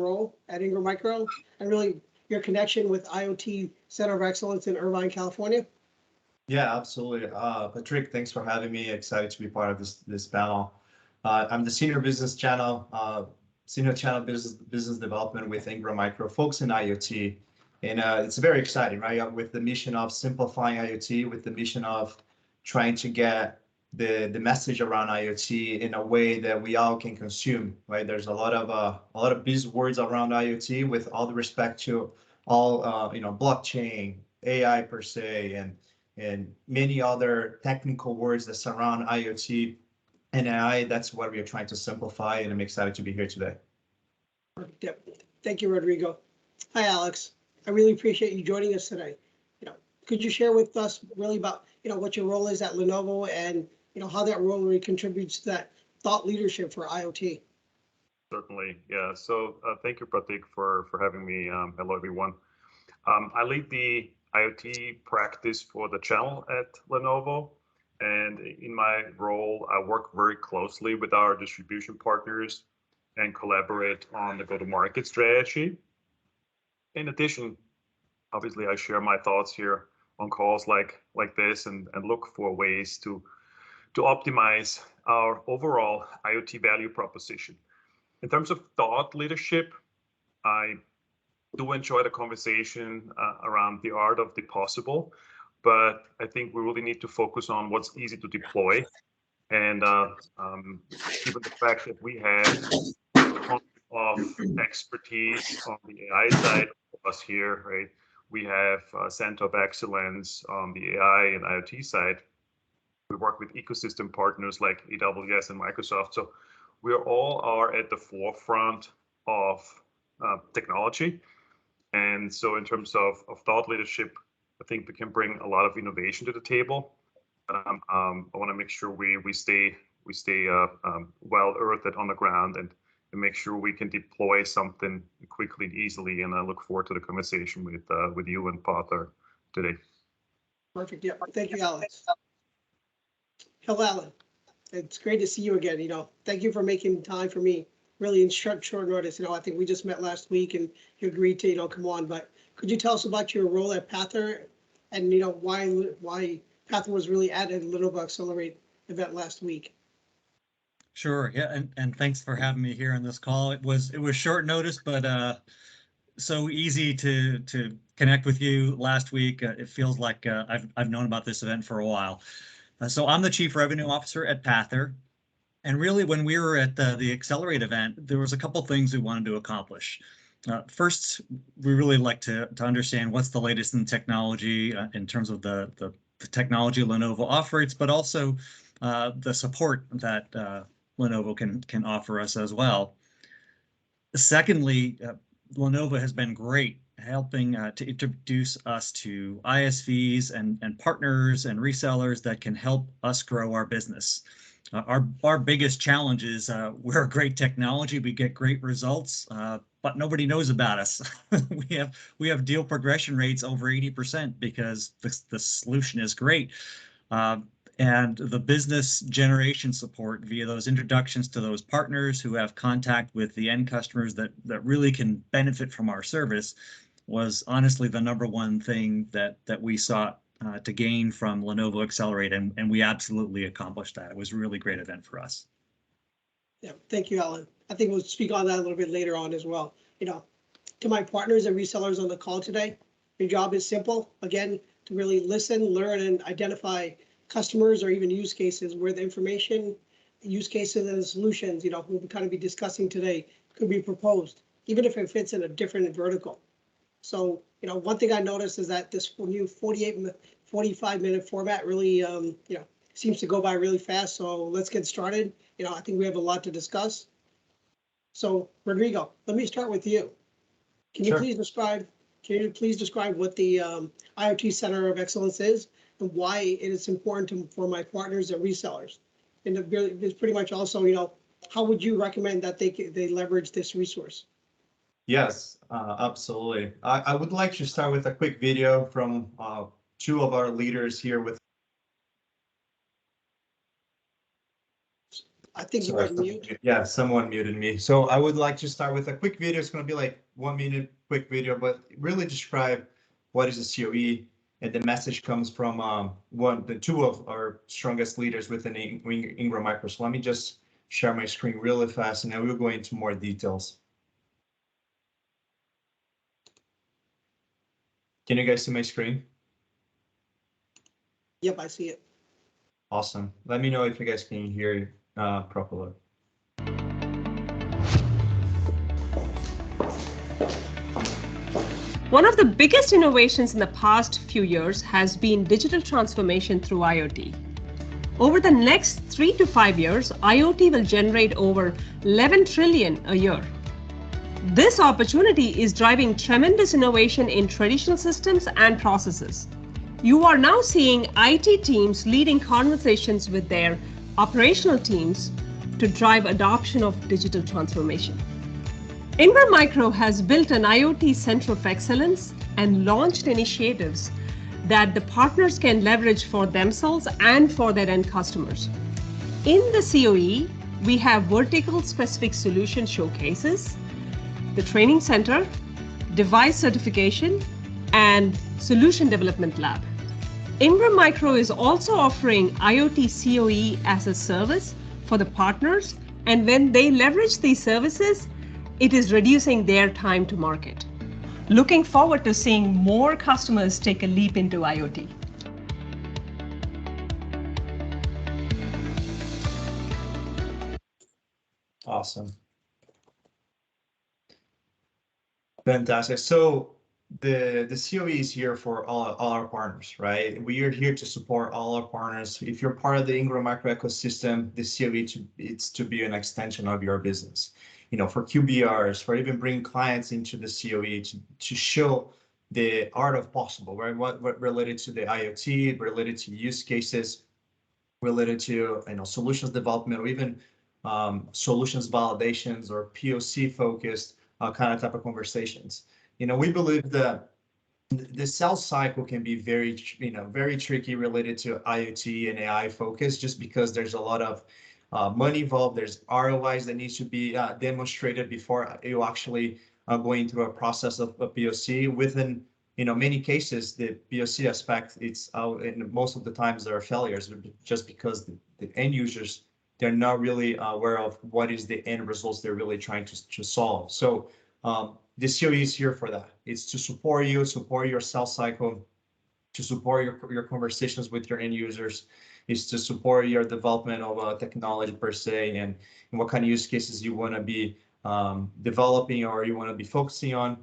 role at Ingram Micro and really your connection with IoT Center of Excellence in Irvine, California. Yeah, absolutely. Patrick, thanks for having me. Excited to be part of this panel. I'm the senior channel business development with Ingram Micro, focused in IoT, and it's very exciting, right? With the mission of simplifying IoT, with the mission of trying to get the message around IoT in a way that we all can consume, right? There's a lot of buzzwords around IoT, with all the respect to all blockchain, AI per se, and many other technical words that surround IoT and AI. That's what we are trying to simplify, and I'm excited to be here today. Yep. Thank you, Rodrigo. Hi, Alex. I really appreciate you joining us today. Could you share with us really about what your role is at Lenovo and how that role really contributes to that thought leadership for IoT? Certainly, yeah. So thank you, Pratik, for having me. Hello, everyone. I lead the IoT practice for the channel at Lenovo. And in my role, I work very closely with our distribution partners and collaborate on the go-to-market strategy. In addition, obviously, I share my thoughts here on calls like this and look for ways to optimize our overall IoT value proposition. In terms of thought leadership, I do enjoy the conversation around the art of the possible, but I think we really need to focus on what's easy to deploy. And given the fact that we have a ton of expertise on the AI side of us here, right? We have a center of excellence on the AI and IoT side. We work with ecosystem partners like AWS and Microsoft. So we all are at the forefront of technology. And so in terms of thought leadership, I think we can bring a lot of innovation to the table. I want to make sure we stay well earthed on the ground and make sure we can deploy something quickly and easily. And I look forward to the conversation with you and Pater today. Perfect. Yeah. Thank you, Alex. Hello, Alan. It's great to see you again. Thank you for making time for me. Really in short notice. I think we just met last week and you agreed to come on. But could you tell us about your role at Pater and why Pater was really at a Lenovo Accelerate event last week? Sure. Yeah, and thanks for having me here on this call. It was short notice, but so easy to connect with you last week. It feels like I've known about this event for a while. So I'm the Chief Revenue Officer at Pater. And really, when we were at the Accelerate event, there was a couple things we wanted to accomplish. First, we really like to understand what's the latest in technology in terms of the technology Lenovo operates, but also the support that Lenovo can offer us as well. Secondly, Lenovo has been great helping to introduce us to ISVs and partners and resellers that can help us grow our business. Our biggest challenge is we're a great technology, we get great results, but nobody knows about us. we have deal progression rates over 80% because the solution is great. And the business generation support via those introductions to those partners who have contact with the end customers that really can benefit from our service was honestly the number one thing that we sought to gain from Lenovo Accelerate, and we absolutely accomplished that. It was a really great event for us. Yeah, thank you, Alan. I think we'll speak on that a little bit later on as well. To my partners and resellers on the call today, your job is simple. Again, to really listen, learn, and identify customers or even use cases where the information, use cases and solutions, we'll kind of be discussing today could be proposed, even if it fits in a different vertical. So, one thing I noticed is that this new 45-minute format really, seems to go by really fast. So let's get started. I think we have a lot to discuss. So, Rodrigo, let me start with you. Can you please describe what the IoT Center of Excellence is and why it is important for my partners and resellers? And it's pretty much also, how would you recommend that they leverage this resource? Yes, absolutely. I would like to start with a quick video from two of our leaders here with. I think you Sorry, were mute. yeah, someone muted me. So I would like to start with a quick video. It's going to be like 1 minute quick video, but really describe what is a COE, and the message comes from the two of our strongest leaders within Ingram Micro. So let me just share my screen really fast, and then we'll go into more details. Can you guys see my screen? Yep, I see it. Awesome. Let me know if you guys can hear properly. One of the biggest innovations in the past few years has been digital transformation through IoT. Over the next 3 to 5 years, IoT will generate over 11 trillion a year. This opportunity is driving tremendous innovation in traditional systems and processes. You are now seeing IT teams leading conversations with their operational teams to drive adoption of digital transformation. Ingram Micro has built an IoT Center of Excellence and launched initiatives that the partners can leverage for themselves and for their end customers. In the COE, we have vertical specific solution showcases, the training center, device certification, and solution development lab. Ingram Micro is also offering IoT COE as a service for the partners, and when they leverage these services, it is reducing their time to market. Looking forward to seeing more customers take a leap into IoT. Awesome. Fantastic. So the COE is here for all our partners, right? We are here to support all our partners. If you're part of the Ingram Micro ecosystem, the COE it's to be an extension of your business. You know, for QBRs, for even bringing clients into the COE to show the art of possible, right? What related to the IoT, related to use cases, related to solutions development, or even solutions validations or POC focused kind of type of conversations. We believe that the sales cycle can be very tricky related to IoT and AI focus, just because there's a lot of money involved. There's ROIs that needs to be demonstrated before you actually going through a process of a POC. Within many cases, the POC aspect, it's and most of the times there are failures just because the end users, they're not really aware of what is the end results they're really trying to solve. So the COE is here for that. It's to support your sales cycle, to support your conversations with your end users, is to support your development of technology per se, and what kind of use cases you want to be developing or you want to be focusing on.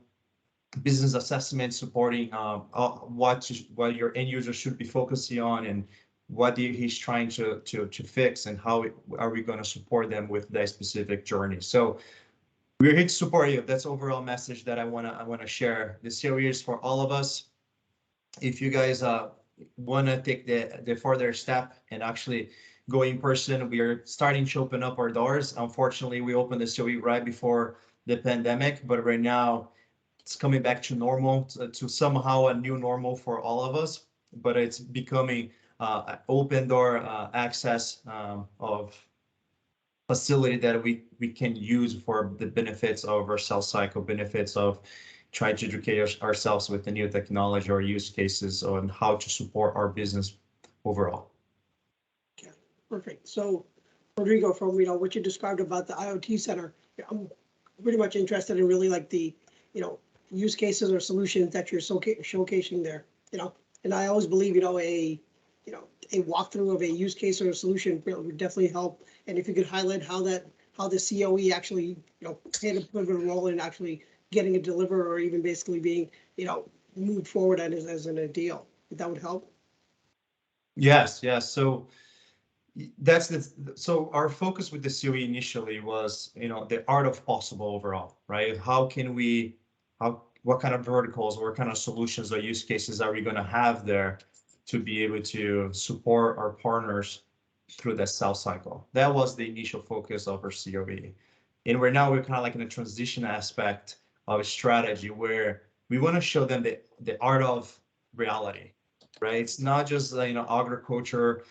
Business assessment, supporting what your end user should be focusing on, and what he's trying to fix, and how are we going to support them with that specific journey. So we're here to support you. That's overall message that I wanna share. The COE is for all of us. If you guys want to take the further step and actually go in person, we are starting to open up our doors. Unfortunately, we opened the COE right before the pandemic, but right now it's coming back to normal, to somehow a new normal for all of us. But it's becoming open door access of facility that we can use for the benefits of our sales cycle, benefits of trying to educate ourselves with the new technology or use cases on how to support our business overall. Okay, perfect. So Rodrigo, from what you described about the IoT Center, I'm pretty much interested in really like the use cases or solutions that you're showcasing there. And I always believe a walkthrough of a use case or a solution would definitely help. And if you could highlight how the COE actually played a pivotal role in actually getting it delivered, or even basically being moved forward as in a deal, that would help. Yes. So that's so our focus with the COE initially was the art of possible overall, right? What kind of verticals, what kind of solutions or use cases are we going to have there to be able to support our partners through that sales cycle? That was the initial focus of our COE. And we're kind of like in a transition aspect of a strategy where we want to show them the art of reality. right? It's not just agriculture,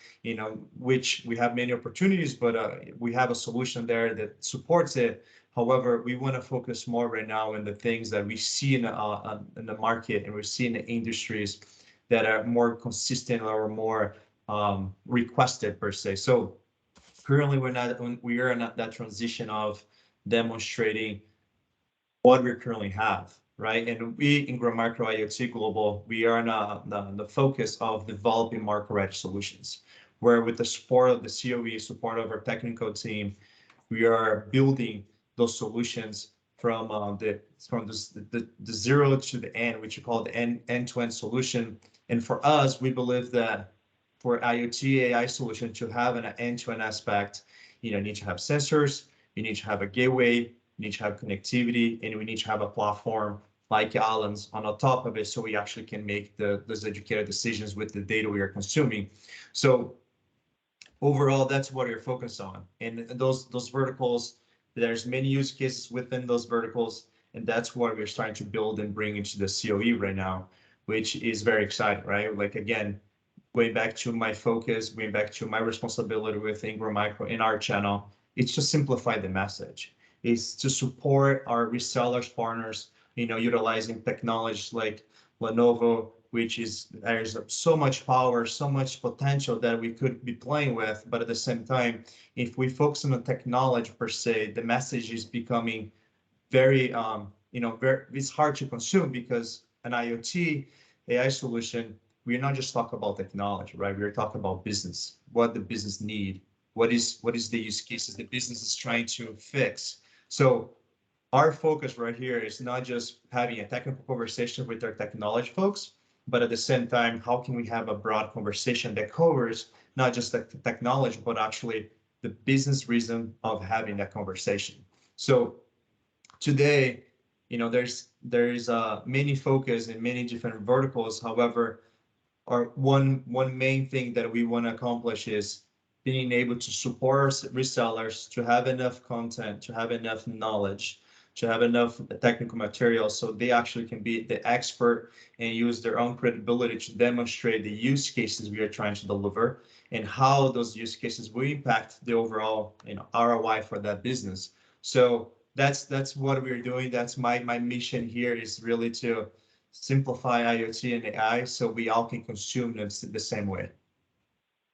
which we have many opportunities, but we have a solution there that supports it. However, we want to focus more right now in the things that we see in the market, and we see in the industries that are more consistent or more requested per se. So currently, we are in that transition of demonstrating what we currently have, right? And we, Ingram Micro IoT Global, we are in the focus of developing market-ready solutions, where with the support of the COE, support of our technical team, we are building those solutions from the zero to the end, which you call the end-to-end solution. And for us, we believe that for IoT AI solution to have an end-to-end aspect, you need to have sensors, you need to have a gateway, you need to have connectivity, and we need to have a platform like Alan's on the top of it, so we actually can make those educated decisions with the data we are consuming. So overall, that's what you're focused on. And those verticals, there's many use cases within those verticals, and that's what we're starting to build and bring into the COE right now, which is very exciting, right? Like, again, going back to my focus, going back to my responsibility with Ingram Micro in our channel, it's to simplify the message. It's to support our resellers, partners, utilizing technologies like Lenovo, which is, there's so much power, so much potential that we could be playing with. But at the same time, if we focus on the technology per se, the message is becoming very, it's hard to consume, because an IoT AI solution, we're not just talking about technology, right? We're talking about business, what the business need, what is the use cases the business is trying to fix. So our focus right here is not just having a technical conversation with our technology folks, but at the same time, how can we have a broad conversation that covers not just the technology, but actually the business reason of having that conversation. So today, there's many focus in many different verticals. However, our one main thing that we want to accomplish is being able to support our resellers, to have enough content, to have enough knowledge, to have enough technical material, so they actually can be the expert and use their own credibility to demonstrate the use cases we are trying to deliver and how those use cases will impact the overall ROI for that business. So that's what we're doing. That's my mission here, is really to simplify IoT and AI so we all can consume them the same way.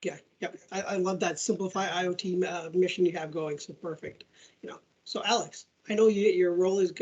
Yeah, yep. I love that simplify IoT mission you have going. So perfect. So Alex, I know your role is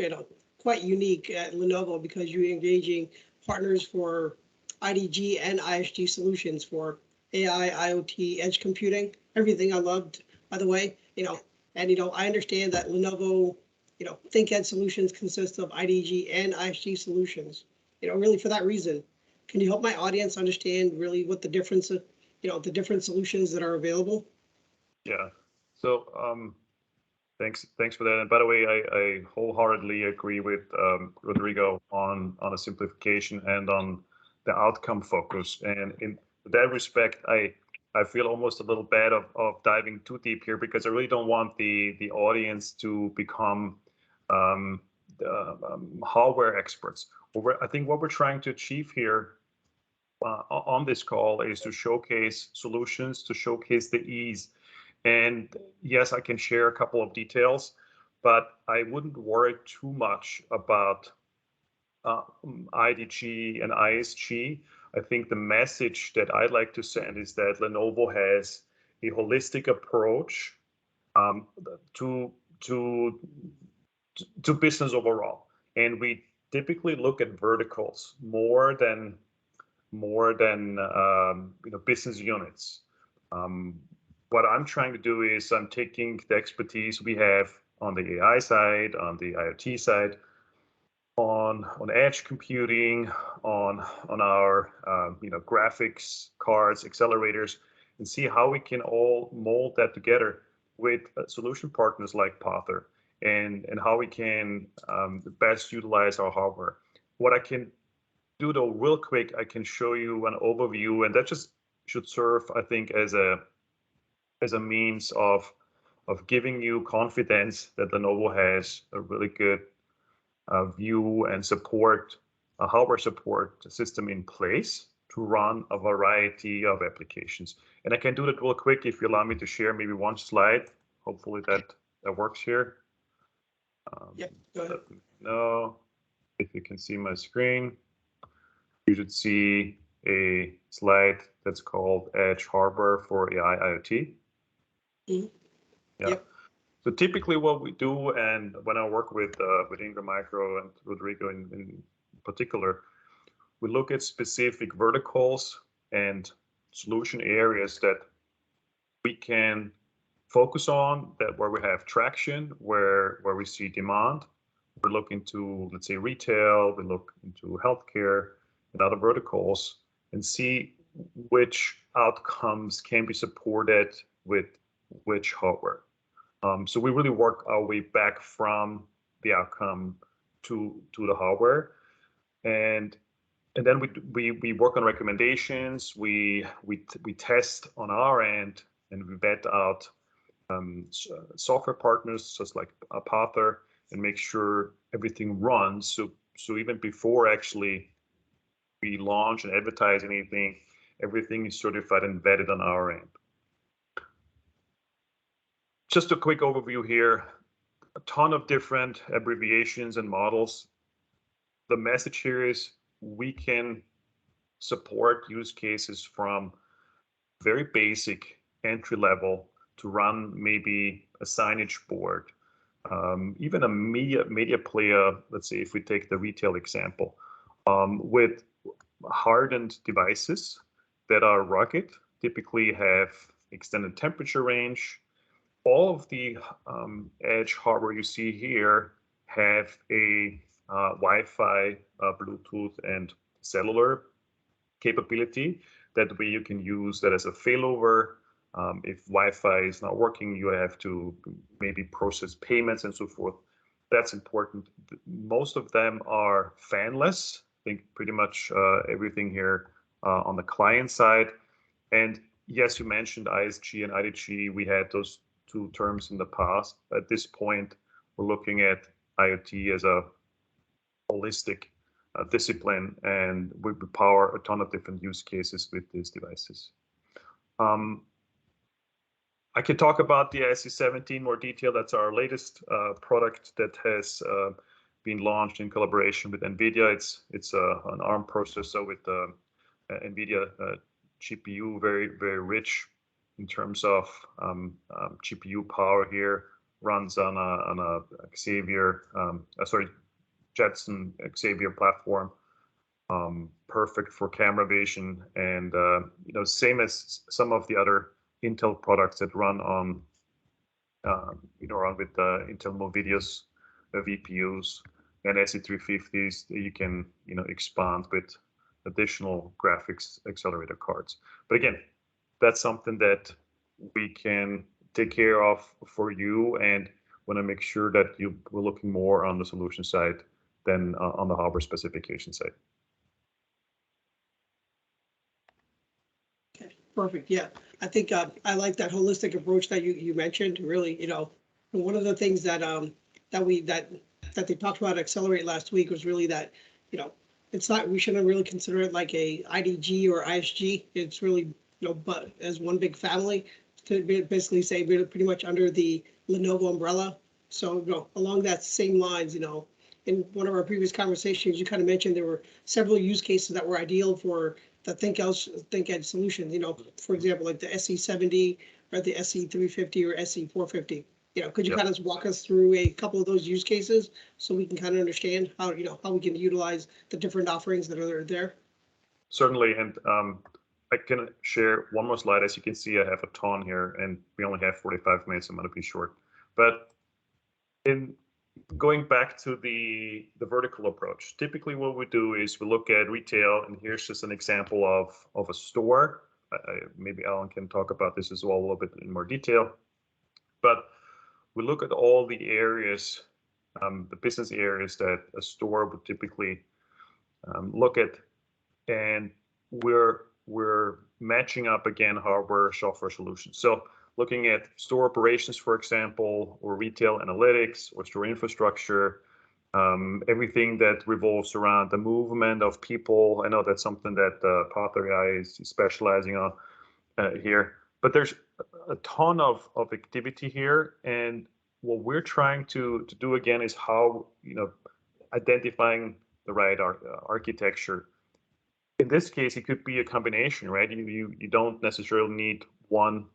quite unique at Lenovo, because you're engaging partners for IDG and ISG solutions for AI, IoT, edge computing, everything I loved, by the way. And I understand that Lenovo, ThinkEd solutions consist of IDG and ISG solutions. Really for that reason, can you help my audience understand really what the difference of, the different solutions that are available? Yeah. So thanks for that. And by the way, I wholeheartedly agree with Rodrigo on a simplification and on the outcome focus. And in that respect, I feel almost a little bad of diving too deep here, because I really don't want the audience to become hardware experts. I think what we're trying to achieve here on this call is to showcase solutions, to showcase the ease. And yes, I can share a couple of details, but I wouldn't worry too much about IDG and ISG. I think the message that I'd like to send is that Lenovo has a holistic approach to business overall, and we typically look at verticals more than business units. What I'm trying to do is I'm taking the expertise we have on the AI side, on the IoT side, on edge computing, on our graphics cards, accelerators, and see how we can all mold that together with solution partners like Pather, and how we can best utilize our hardware. What I can do though, real quick, I can show you an overview, and that just should serve, I think, as a means of giving you confidence that Lenovo has a really good view and support, a hardware support system in place to run a variety of applications. And I can do that real quick if you allow me to share maybe one slide. Hopefully that works here. Yep, go ahead. Let me know if you can see my screen. You should see a slide that's called Edge Harbor for AI IoT. Mhm. Yeah. Yep. So typically what we do, and when I work with Ingram Micro and Rodrigo in particular, we look at specific verticals and solution areas that we can focus on, that where we have traction, where we see demand. We look into, let's say, retail, we look into healthcare and other verticals and see which outcomes can be supported with which hardware. So we really work our way back from the outcome to the hardware, and then we work on recommendations. We test on our end, and we vet out software partners just like Pather, and make sure everything runs. So even before actually we launch and advertise anything, everything is certified and vetted on our end. Just a quick overview here, a ton of different abbreviations and models. The message here is we can support use cases from very basic entry level to run maybe a signage board, even a media player. Let's say if we take the retail example, with hardened devices that are rugged, typically have extended temperature range. All of the edge hardware you see here have a Wi-Fi, Bluetooth, and cellular capability. That way you can use that as a failover. If Wi-Fi is not working, you have to maybe process payments and so forth. That's important. Most of them are fanless. I think pretty much everything here on the client side. And yes, you mentioned ISG and IDG. We had those two terms in the past. At this point, we're looking at IoT as a holistic discipline, and we power a ton of different use cases with these devices. I can talk about the SE17 more detail. That's our latest product that has been launched in collaboration with NVIDIA. It's an ARM processor with NVIDIA GPU, very, very rich in terms of GPU power here. Runs on a Jetson Xavier platform. Perfect for camera vision, and same as some of the other Intel products that run on run with Intel Movidius VPUs and SE350s. You can expand with additional graphics accelerator cards. But again, that's something that we can take care of for you, and want to make sure that we're looking more on the solution side than on the hardware specification side. Okay, perfect. Yeah, I think I like that holistic approach that you mentioned. Really, one of the things that that they talked about at Accelerate last week was really that it's not, we shouldn't really consider it like a IDG or ISG. It's really but as one big family, to basically say we're pretty much under the Lenovo umbrella. So along that same lines, in one of our previous conversations, you kind of mentioned there were several use cases that were ideal for the ThinkEdge solutions. For example, like the SE70 or the SE350 or SE450. Could you kind of walk us through a couple of those use cases so we can kind of understand how how we can utilize the different offerings that are there? Certainly, and I can share one more slide. As you can see, I have a ton here, and we only have 45 minutes. I'm going to be short, but in going back to the vertical approach, typically what we do is we look at retail, and here's just an example of a store. Maybe Alan can talk about this as well a little bit in more detail, but we look at all the areas, the business areas that a store would typically look at, and we're matching up again hardware, software solutions. So looking at store operations, for example, or retail analytics, or store infrastructure, everything that revolves around the movement of people. I know that's something that Pathar AI is specializing on here, but there's a ton of activity here. And what we're trying to do again is how, identifying the right architecture. In this case, it could be a combination, right? You don't necessarily need one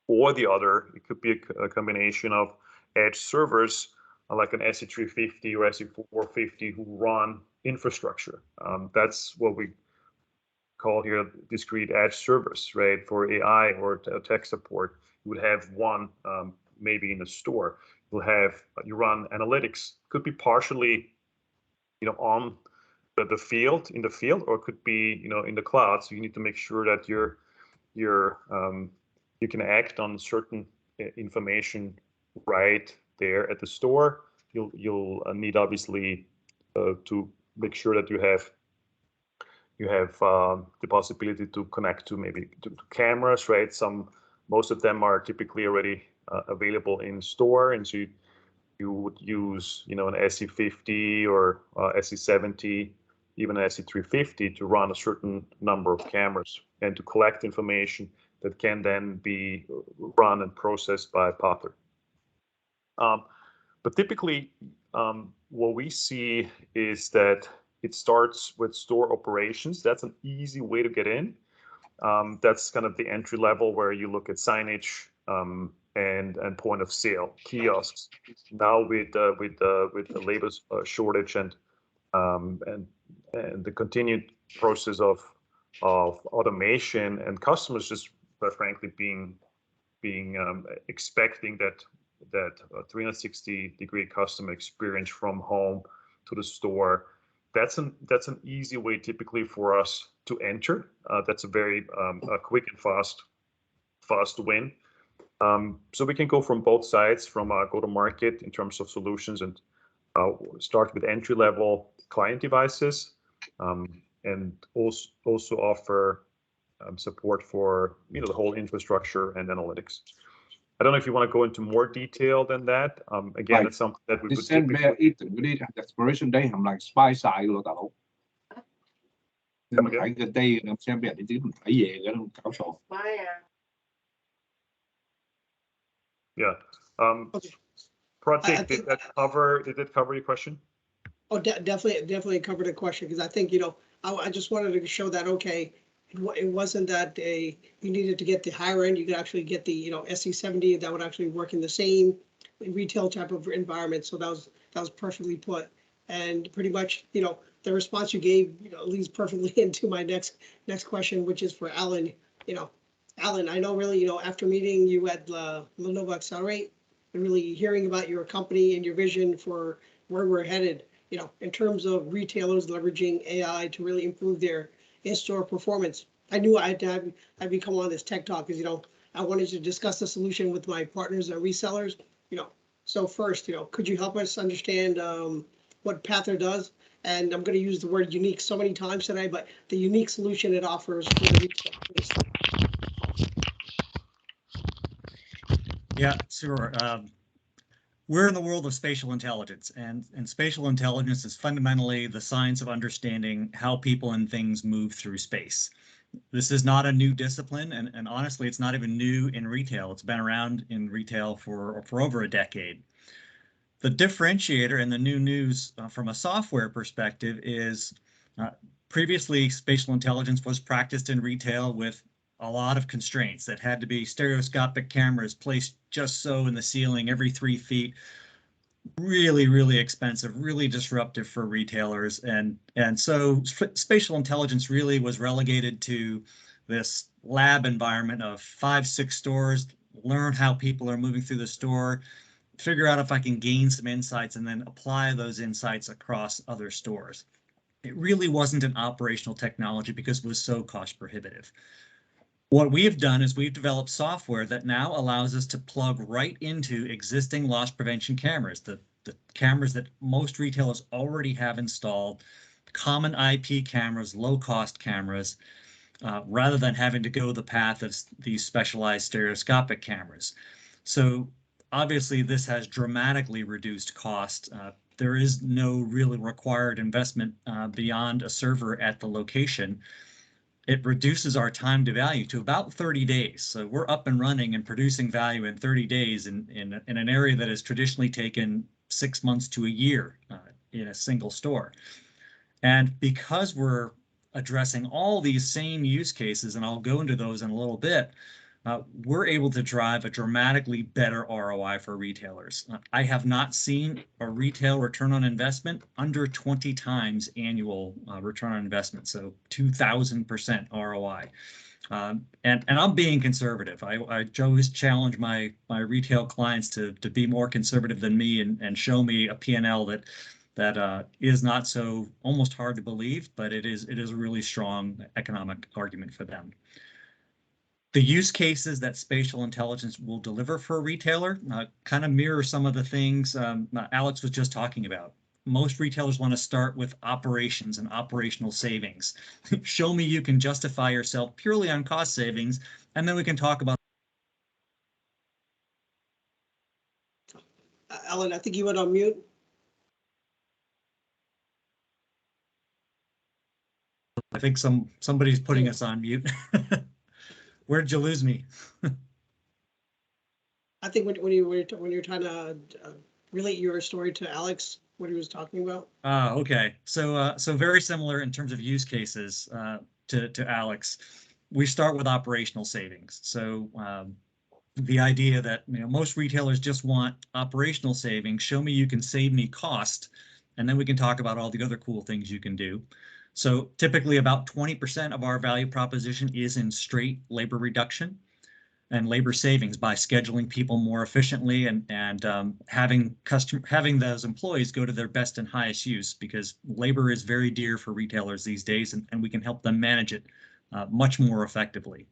or the other. It could be a combination of edge servers like an SE350 or SE450 who run infrastructure. That's what we call here discrete edge servers, right? For AI or tech support, you would have one maybe in a store. You run analytics. Could be partially, on the field, or it could be, in the cloud. So you need to make sure that you can act on certain information right there at the store. You'll need obviously to make sure that you have the possibility to connect to maybe to cameras, right? Most of them are typically already available in store, and so you would use, an SE50 or SE70, even an SE350 to run a certain number of cameras and to collect information that can then be run and processed by Pathar. But typically, what we see is that it starts with store operations. That's an easy way to get in. That's kind of the entry level where you look at signage and point of sale kiosks. Now with the labor shortage and the continued process of automation and customers just frankly being expecting that 360-degree customer experience from home to the store. That's an easy way typically for us to enter. That's a very quick and fast win. So we can go from both sides, from go-to-market in terms of solutions, and start with entry-level client devices, and also offer support for the whole infrastructure and analytics. I don't know if you want to go into more detail than that. Again, it's something that we would typically... cái exploration đấy hàm là spy xài rồi đại佬. Nên mình thấy cái đây nó xem về thì mình thấy về cái cáo sổ. Yeah. Pratik, did it cover your question? Oh, definitely covered the question, because I think, I just wanted to show that, okay, it wasn't that you needed to get the higher end, you could actually get the, SE70 that would actually work in the same retail type of environment. So that was perfectly put. And pretty much, the response you gave, leads perfectly into my next question, which is for Alan. Alan, I know really, after meeting you at Lenovo Accelerate and really hearing about your company and your vision for where we're headed, in terms of retailers leveraging AI to really improve their in-store performance. I knew I'd be coming on this tech talk because, I wanted to discuss the solution with my partners and resellers, So first, could you help us understand what Pathar does? And I'm going to use the word unique so many times today, but the unique solution it offers for the resellers. Yeah, sure. We're in the world of spatial intelligence, and spatial intelligence is fundamentally the science of understanding how people and things move through space. This is not a new discipline, and honestly, it's not even new in retail. It's been around in retail for over a decade. The differentiator and the new news from a software perspective is previously spatial intelligence was practiced in retail with a lot of constraints that had to be stereoscopic cameras placed just so in the ceiling every 3 feet. Really, really expensive, really disruptive for retailers. And so spatial intelligence really was relegated to this lab environment of 5-6 stores, learn how people are moving through the store, figure out if I can gain some insights, and then apply those insights across other stores. It really wasn't an operational technology because it was so cost prohibitive. What we've done is we've developed software that now allows us to plug right into existing loss prevention cameras, the cameras that most retailers already have installed, common IP cameras, low-cost cameras, rather than having to go the path of these specialized stereoscopic cameras. So obviously this has dramatically reduced cost. there is no really required investment beyond a server at the location. It reduces our time to value to about 30 days. So we're up and running and producing value in 30 days in an area that has traditionally taken 6 months to a year in a single store. And because we're addressing all these same use cases, and I'll go into those in a little bit, we're able to drive a dramatically better ROI for retailers. I have not seen a retail return on investment under 20 times annual return on investment, so 2,000% ROI. And I'm being conservative. I always challenge my retail clients to be more conservative than me and show me a P&L that is not so almost hard to believe, but it is a really strong economic argument for them. The use cases that spatial intelligence will deliver for a retailer kind of mirror some of the things Alex was just talking about. Most retailers want to start with operations and operational savings. Show me you can justify yourself purely on cost savings, and then we can talk about. Alan, I think you went on mute. I think somebody's putting us on mute. Where did you lose me? I think when you're trying to relate your story to Alex, what he was talking about. Okay. So very similar in terms of use cases to Alex. We start with operational savings. So the idea that most retailers just want operational savings. Show me you can save me cost, and then we can talk about all the other cool things you can do. So typically about 20% of our value proposition is in straight labor reduction and labor savings by scheduling people more efficiently and having those employees go to their best and highest use, because labor is very dear for retailers these days, and we can help them manage it much more effectively.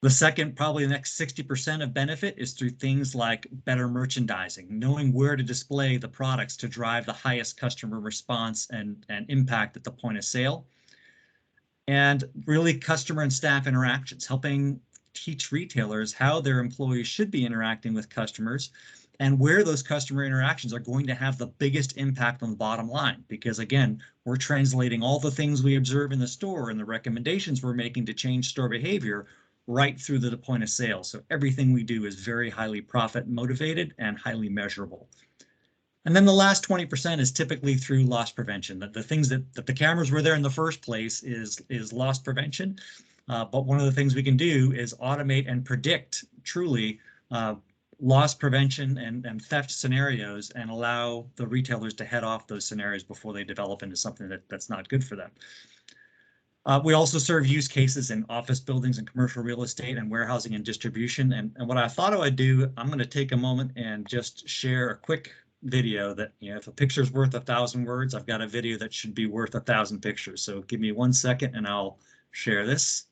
The second, probably the next 60% of benefit, is through things like better merchandising, knowing where to display the products to drive the highest customer response and impact at the point of sale. And really customer and staff interactions, helping teach retailers how their employees should be interacting with customers and where those customer interactions are going to have the biggest impact on the bottom line. Because again, we're translating all the things we observe in the store and the recommendations we're making to change store behavior right through to the point of sale. So everything we do is very highly profit motivated and highly measurable. And then the last 20% is typically through loss prevention. The things that the cameras were there in the first place is loss prevention. But one of the things we can do is automate and predict truly loss prevention and theft scenarios, and allow the retailers to head off those scenarios before they develop into something that's not good for them. We also serve use cases in office buildings and commercial real estate and warehousing and distribution. And what I thought I would do, I'm going to take a moment and just share a quick video that, if a picture's worth 1,000 words, I've got a video that should be worth 1,000 pictures. So give me 1 second and I'll share this.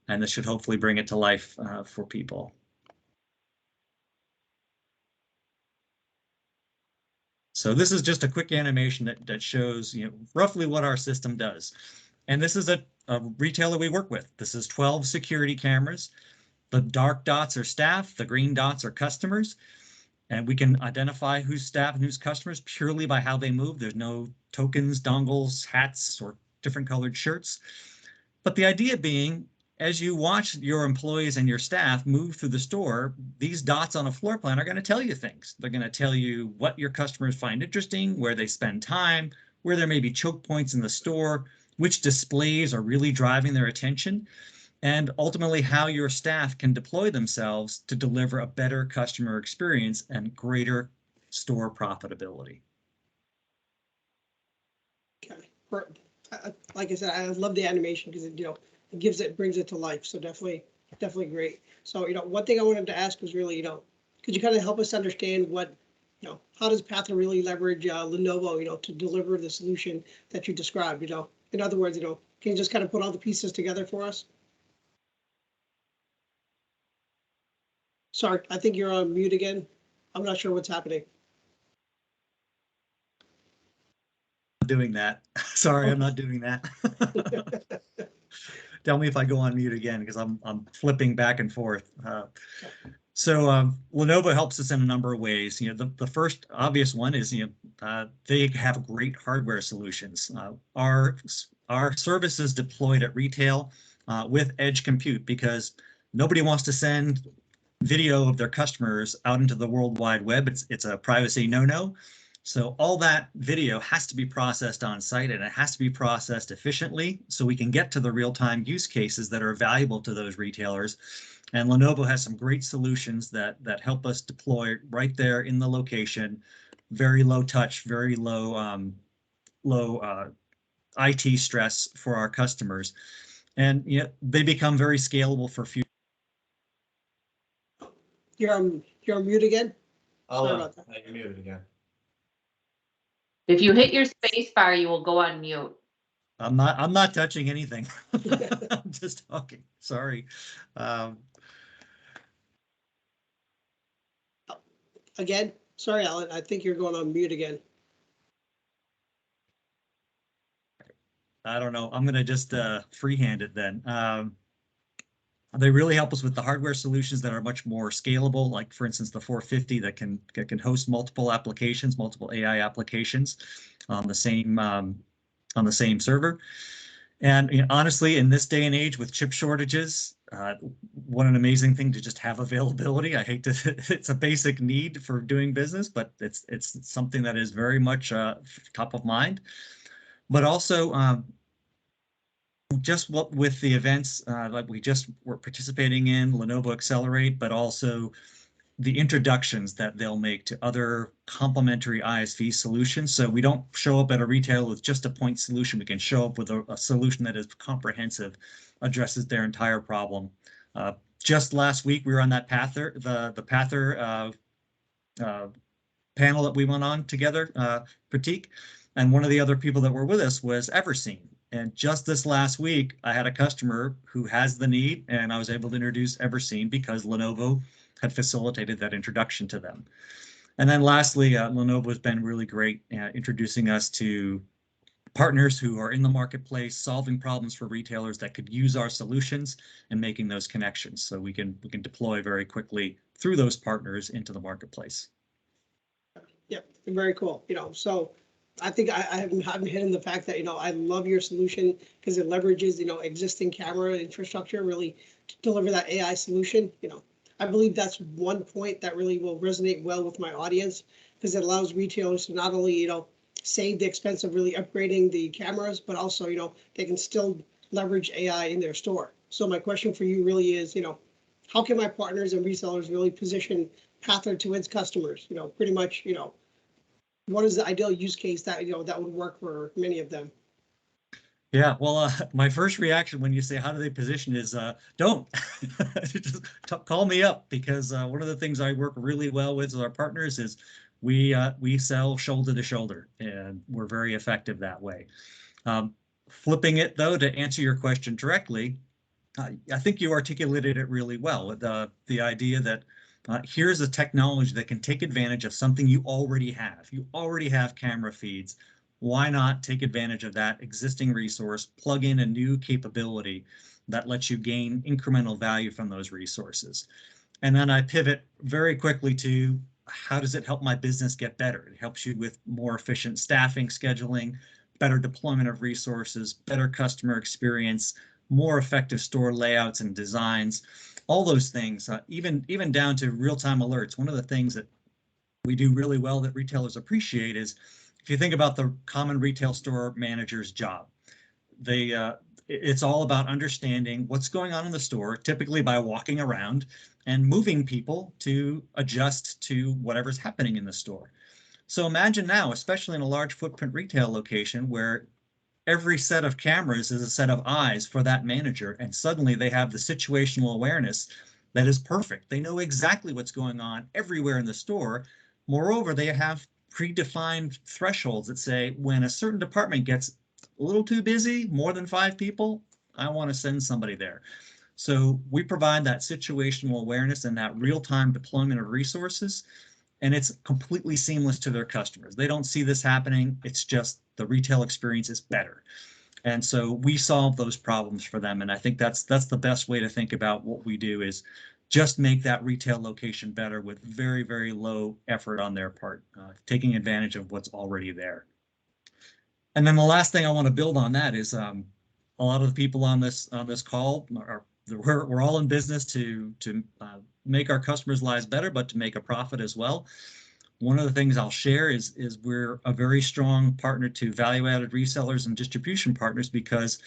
And this should hopefully bring it to life for people. So this is just a quick animation that shows roughly what our system does. And this is a retailer we work with. This is 12 security cameras. The dark dots are staff, the green dots are customers. And we can identify who's staff and who's customers purely by how they move. There's no tokens, dongles, hats, or different colored shirts. But the idea being, as you watch your employees and your staff move through the store, these dots on a floor plan are going to tell you things. They're going to tell you what your customers find interesting, where they spend time, where there may be choke points in the store, which displays are really driving their attention, and ultimately how your staff can deploy themselves to deliver a better customer experience and greater store profitability. Okay. Like I said, I love the animation because it brings it to life. So definitely great. So one thing I wanted to ask was really could you kind of help us understand what how does Patel really leverage Lenovo to deliver the solution that you described? In other words, can you just kind of put all the pieces together for us? Sorry, I think you're on mute again. I'm not sure what's happening. Doing that. Sorry, I'm not doing that. Tell me if I go on mute again, because I'm flipping back and forth. So Lenovo helps us in a number of ways. The first obvious one is they have great hardware solutions. Our services deployed at retail with edge compute, because nobody wants to send video of their customers out into the World Wide Web. It's a privacy no-no. So all that video has to be processed on site, and it has to be processed efficiently so we can get to the real-time use cases that are valuable to those retailers. And Lenovo has some great solutions that help us deploy right there in the location, very low touch, very low IT stress for our customers. And they become very scalable for future. You're on mute again? Sorry about that. You're muted again. If you hit your space bar, you will go on mute. I'm not touching anything. I'm just talking. Sorry. Again? Sorry, Alan. I think you're going on mute again. I don't know. I'm going to just freehand it then. They really help us with the hardware solutions that are much more scalable, like, for instance, the 450 that can host multiple applications, multiple AI applications on the same server. And honestly, in this day and age with chip shortages, what an amazing thing to just have availability. I hate to, it's a basic need for doing business, but it's something that is very much top of mind. But also, just what with the events like we just were participating in, Lenovo Accelerate, but also the introductions that they'll make to other complementary ISV solutions. So we don't show up at a retailer with just a point solution. We can show up with a solution that is comprehensive, addresses their entire problem. Just last week, we were on that Pather, the Pather panel that we went on together, Pratik, and one of the other people that were with us was Everseen. And just this last week, I had a customer who has the need, and I was able to introduce Everseen because Lenovo had facilitated that introduction to them. And then lastly, Lenovo has been really great introducing us to partners who are in the marketplace, solving problems for retailers that could use our solutions and making those connections. So we can deploy very quickly through those partners into the marketplace. Yeah, very cool. So I think I haven't hidden the fact that, I love your solution because it leverages, existing camera infrastructure really to deliver that AI solution. I believe that's one point that really will resonate well with my audience, because it allows retailers to not only, save the expense of really upgrading the cameras, but also, they can still leverage AI in their store. So my question for you really is, how can my partners and resellers really position Pather to its customers? Pretty much, what is the ideal use case that, that would work for many of them? Yeah, well, my first reaction when you say how do they position is don't. Just call me up, because one of the things I work really well with our partners is we sell shoulder to shoulder, and we're very effective that way. Flipping it though, to answer your question directly, I think you articulated it really well with the idea that here's a technology that can take advantage of something you already have. You already have camera feeds. Why not take advantage of that existing resource, plug in a new capability that lets you gain incremental value from those resources? And then I pivot very quickly to how does it help my business get better? It helps you with more efficient staffing, scheduling, better deployment of resources, better customer experience, more effective store layouts and designs, all those things, even down to real-time alerts. One of the things that we do really well that retailers appreciate is, if you think about the common retail store manager's job, it's all about understanding what's going on in the store, typically by walking around and moving people to adjust to whatever's happening in the store. So imagine now, especially in a large footprint retail location where every set of cameras is a set of eyes for that manager, and suddenly they have the situational awareness that is perfect. They know exactly what's going on everywhere in the store. Moreover, they have predefined thresholds that say, when a certain department gets a little too busy, more than 5 people, I want to send somebody there. So we provide that situational awareness and that real-time deployment of resources, and it's completely seamless to their customers. They don't see this happening. It's just the retail experience is better. And so we solve those problems for them. And I think that's the best way to think about what we do, is just make that retail location better with very, very low effort on their part, taking advantage of what's already there. And then the last thing I want to build on that is a lot of the people on this call we're all in business to make our customers' lives better, but to make a profit as well. One of the things I'll share is we're a very strong partner to value-added resellers and distribution partners, because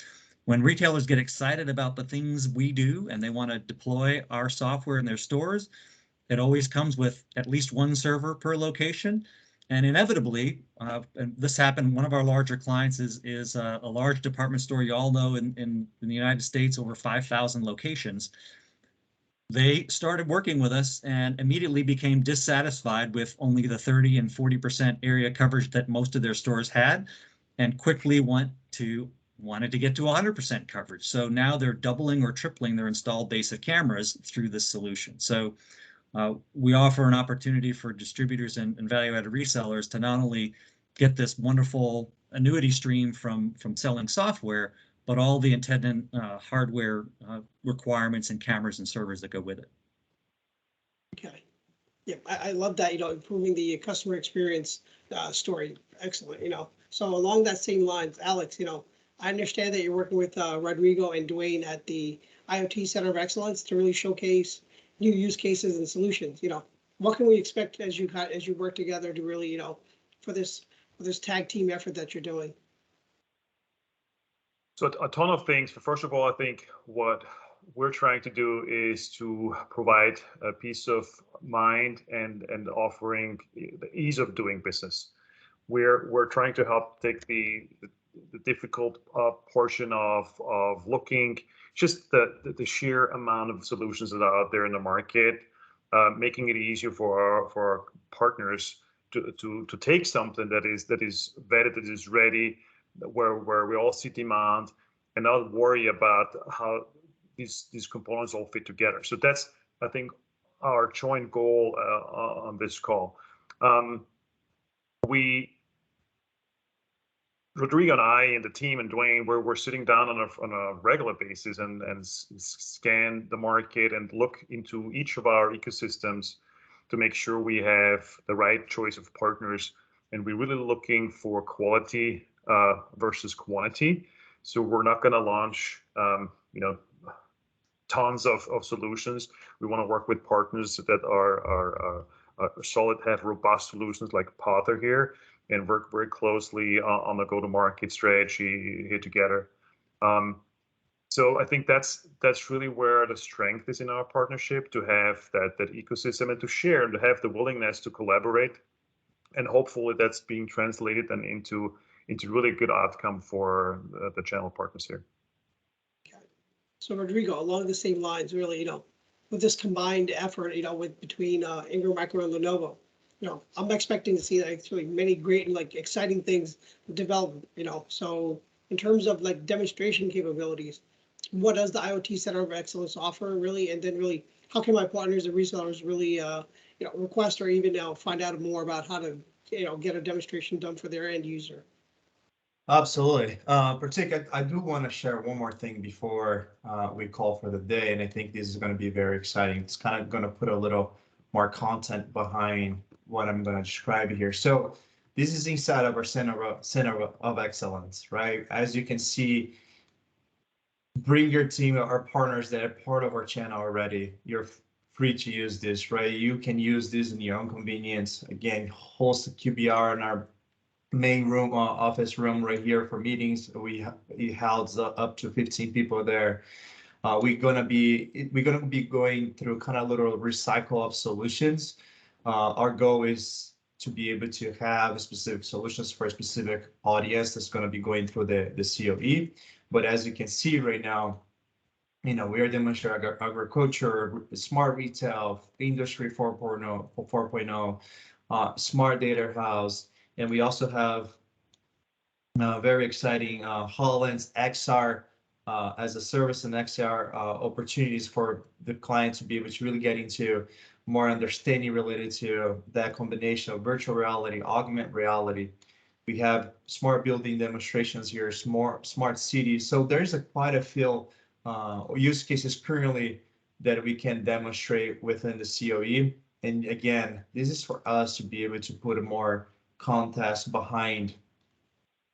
when retailers get excited about the things we do and they want to deploy our software in their stores, it always comes with at least one server per location. And inevitably, and this happened, one of our larger clients is a large department store, you all know, in the United States, over 5,000 locations. They started working with us and immediately became dissatisfied with only the 30 and 40% area coverage that most of their stores had, and quickly wanted to get to 100% coverage. So now they're doubling or tripling their installed base of cameras through this solution. So we offer an opportunity for distributors and value-added resellers to not only get this wonderful annuity stream from selling software, but all the attendant hardware requirements and cameras and servers that go with it. Okay. Yeah, I love that, improving the customer experience story. Excellent, So along that same lines, Alex, I understand that you're working with Rodrigo and Dwayne at the IoT Center of Excellence to really showcase new use cases and solutions. What can we expect as you work together to really, for this tag team effort that you're doing? So a ton of things. First of all, I think what we're trying to do is to provide a peace of mind and offering the ease of doing business. We're trying to help take the difficult portion of looking, just the sheer amount of solutions that are out there in the market, making it easier for our partners to take something that is vetted, that is ready, where we all see demand, and not worry about how these components all fit together. So that's, I think, our joint goal on this call. Rodrigo and I and the team and Dwayne, we're sitting down on a regular basis and scan the market and look into each of our ecosystems to make sure we have the right choice of partners. And we're really looking for quality versus quantity. So we're not going to launch, tons of solutions. We want to work with partners that are solid, have robust solutions like Pother here, and work very closely on the go-to-market strategy here together. So I think that's really where the strength is in our partnership, to have that ecosystem and to share and to have the willingness to collaborate. And hopefully that's being translated then into really good outcome for the channel partners here. Okay. So Rodrigo, along the same lines, really, with this combined effort, between Ingram Micro and Lenovo, I'm expecting to see actually many great and exciting things develop, So in terms of demonstration capabilities, what does the IoT Center of Excellence offer really? And then really, how can my partners and resellers really, request or even find out more about how to, get a demonstration done for their end user? Absolutely. Pratik, I do want to share one more thing before we call for the day, and I think this is going to be very exciting. It's kind of going to put a little more content behind what I'm going to describe here. So this is inside of our Center of Excellence, right? As you can see, bring your team, our partners that are part of our channel already. You're free to use this, right? You can use this in your own convenience. Again, host a QBR in our main room, office room right here for meetings. We house up to 15 people there. We're gonna be going through kind of little recycle of solutions. Our goal is to be able to have specific solutions for a specific audience that's going to be going through the COE. But as you can see right now, we are demonstrating agriculture, smart retail, industry 4.0, smart data house, and we also have very exciting HoloLens XR as a service and XR opportunities for the client to be able to really get into more understanding related to that combination of virtual reality, augmented reality. We have smart building demonstrations here, smart cities. So there's quite a few use cases currently that we can demonstrate within the COE. And again, this is for us to be able to put a more context behind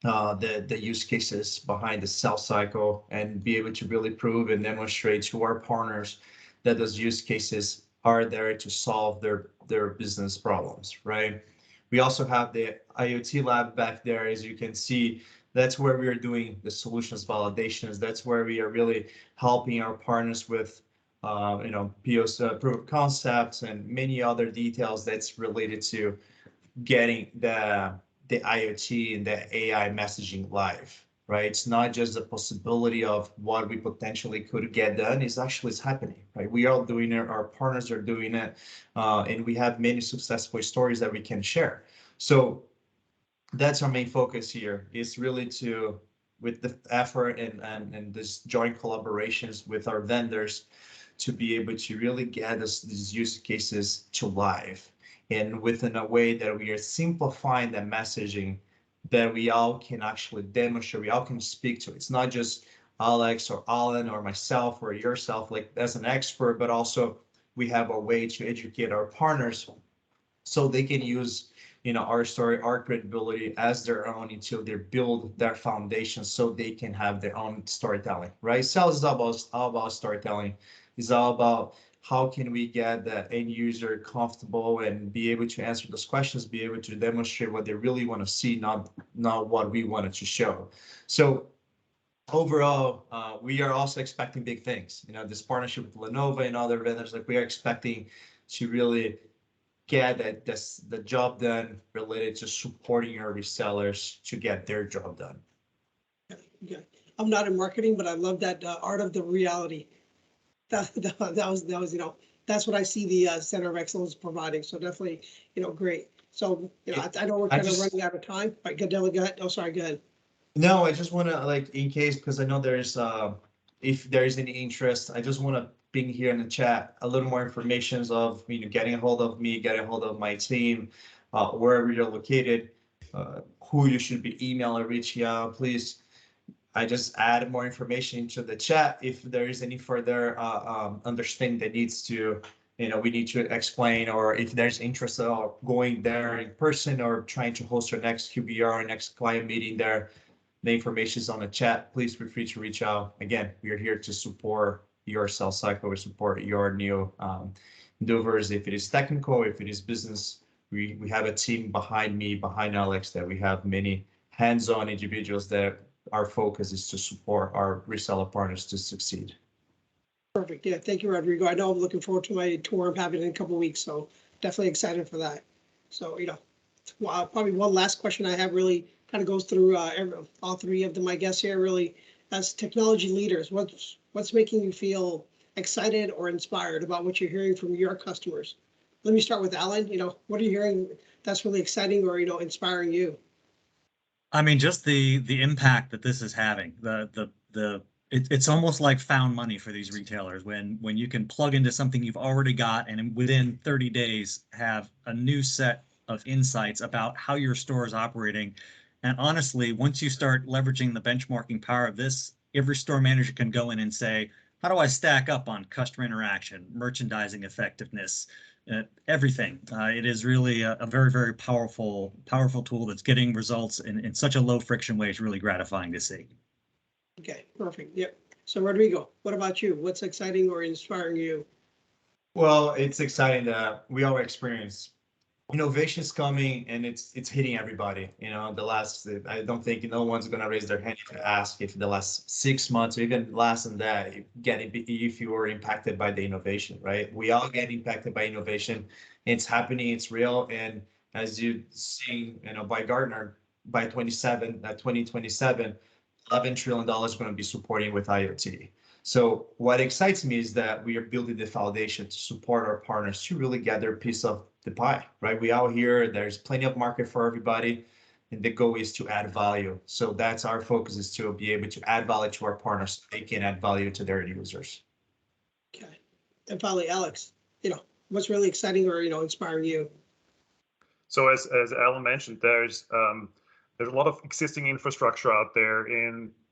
the use cases, behind the sales cycle, and be able to really prove and demonstrate to our partners that those use cases are there to solve their business problems, right? We also have the IoT Lab back there, as you can see. That's where we are doing the solutions validations. That's where we are really helping our partners with POs, proof of concepts, and many other details that's related to getting the IoT and the AI messaging live, right? It's not just the possibility of what we potentially could get done, it's happening, right? We are doing it, our partners are doing it, and we have many successful stories that we can share. So that's our main focus here, is really to, with the effort and this joint collaborations with our vendors, to be able to really get these use cases to live, and within a way that we are simplifying the messaging that we all can actually demonstrate, we all can speak to. It's not just Alex or Alan or myself or yourself, like as an expert, but also we have a way to educate our partners so they can use our story, our credibility as their own until they build their foundation so they can have their own storytelling, right? Sales is all about storytelling. It's all about how can we get the end user comfortable and be able to answer those questions, be able to demonstrate what they really want to see, not what we wanted to show. So overall, we are also expecting big things. This partnership with Lenovo and other vendors, like we are expecting to really get the job done related to supporting our resellers to get their job done. Okay. I'm not in marketing, but I love that art of the reality. That was that's what I see the Center of Excellence providing. So definitely, great. So I know we're kind of running out of time. Right, go ahead. Oh, sorry, go ahead. No, I just want to, like, in case, because I know there's if there's any interest, I just want to ping here in the chat a little more information of getting a hold of me, getting a hold of my team, wherever you're located, who you should be emailing, reaching out. Please, I just add more information into the chat if there is any further understanding that needs to, we need to explain, or if there's interest of going there in person or trying to host our next QBR or next client meeting there. The information is on the chat. Please feel free to reach out. Again, we are here to support your sales cycle, we support your new endeavors. If it is technical, if it is business, we have a team behind me, behind Alex, that we have many hands-on individuals that our focus is to support our reseller partners to succeed. Perfect. Yeah, thank you, Rodrigo. I know I'm looking forward to my tour. I'm having it in a couple of weeks, so definitely excited for that. So, probably one last question I have really kind of goes through all three of my guests here. Really, as technology leaders, what's making you feel excited or inspired about what you're hearing from your customers? Let me start with Alan. What are you hearing that's really exciting or inspiring you? I mean, just the impact that this is having. It's almost like found money for these retailers when you can plug into something you've already got and within 30 days have a new set of insights about how your store is operating. And honestly, once you start leveraging the benchmarking power of this, every store manager can go in and say, how do I stack up on customer interaction, merchandising effectiveness, everything. It is really a very, very powerful tool that's getting results in such a low friction way. It's really gratifying to see. Okay, perfect. Yep. So Rodrigo, what about you? What's exciting or inspiring you? Well, it's exciting that we all experience innovation is coming and it's hitting everybody. I don't think no one's going to raise their hand to ask if the last 6 months or even less than that, if you were impacted by the innovation, right? We all get impacted by innovation. It's happening, it's real. And as you see, by Gartner, by 2027, $11 trillion is going to be supporting with IoT. So what excites me is that we are building the foundation to support our partners to really get their piece of the pie, right? We out here, there's plenty of market for everybody, and the goal is to add value. So that's our focus, is to be able to add value to our partners so they can add value to their users. Okay. And finally, Alex, what's really exciting or, inspiring you? So as Alan mentioned, there's a lot of existing infrastructure out there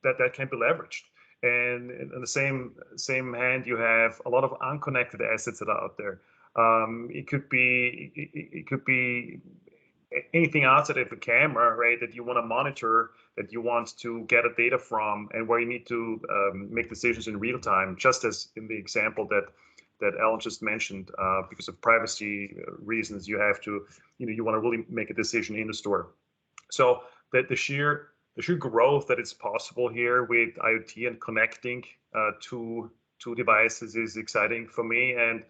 that can be leveraged. And in the same hand, you have a lot of unconnected assets that are out there. It could be anything outside of the camera, right? That you want to monitor, that you want to get a data from, and where you need to make decisions in real time, just as in the example that Alan just mentioned. Because of privacy reasons, you have to, you want to really make a decision in the store. So that the sheer growth that is possible here with IoT and connecting two devices is exciting for me, and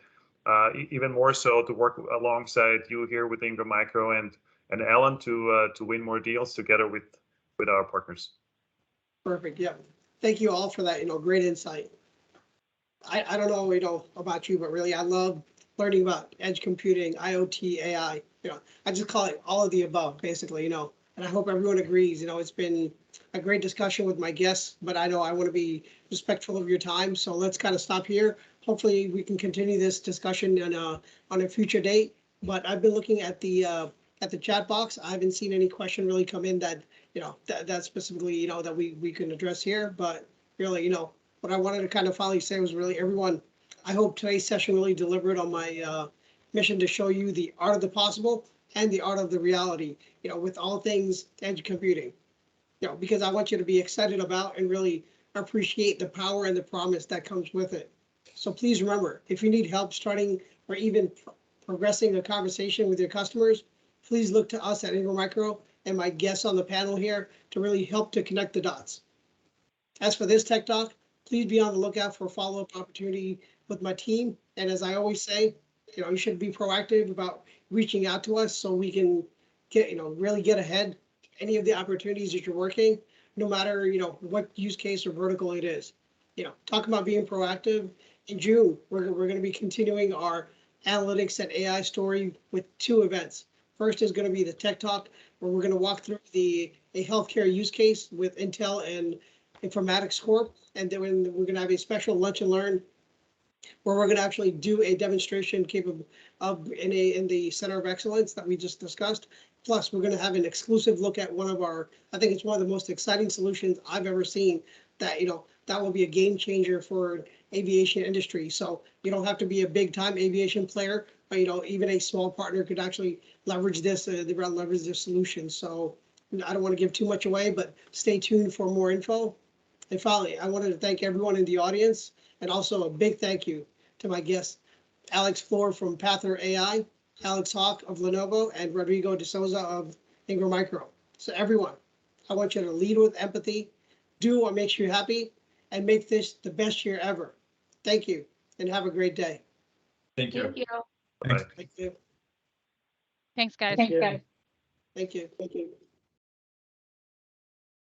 even more so to work alongside you here with Ingram Micro and Alan to win more deals together with our partners. Perfect. Yeah. Thank you all for that. Great insight. I don't know, about you, but really I love learning about edge computing, IoT, AI. I just call it all of the above, basically. And I hope everyone agrees. It's been a great discussion with my guests, but I know I want to be respectful of your time. So let's kind of stop here. Hopefully we can continue this discussion on a future date. But I've been looking at the chat box. I haven't seen any question really come in that, that specifically, that we can address here. But really, what I wanted to kind of finally say was really, everyone, I hope today's session really delivered on my mission to show you the art of the possible and the art of the reality, with all things edge computing, because I want you to be excited about and really appreciate the power and the promise that comes with it. So please remember, if you need help starting or even progressing a conversation with your customers, please look to us at Ingram Micro and my guests on the panel here to really help to connect the dots. As for this Tech Talk, please be on the lookout for a follow-up opportunity with my team. And as I always say, you should be proactive about reaching out to us so we can get, really get ahead any of the opportunities that you're working, no matter, what use case or vertical it is. Talk about being proactive. In June, we're going to be continuing our analytics and AI story with 2 events. First is going to be the Tech Talk, where we're going to walk through a healthcare use case with Intel and Informatics Corp. And then we're going to have a special lunch and learn where we're going to actually do a demonstration capable of in the Center of Excellence that we just discussed. Plus, we're going to have an exclusive look at one of our, I think it's one of the most exciting solutions I've ever seen that, that will be a game changer for aviation industry. So you don't have to be a big time aviation player, but, even a small partner could actually leverage this, leverage this solution. So I don't want to give too much away, but stay tuned for more info. And finally, I wanted to thank everyone in the audience, and also a big thank you to my guests, Alex Floor from Pather AI, Alex Hawk of Lenovo, and Rodrigo de Souza of Ingram Micro. So everyone, I want you to lead with empathy, do what makes you happy, and make this the best year ever. Thank you, and have a great day. Thank you. Thank you. Bye. Thank you. Thanks, guys. Thank you. Thank you.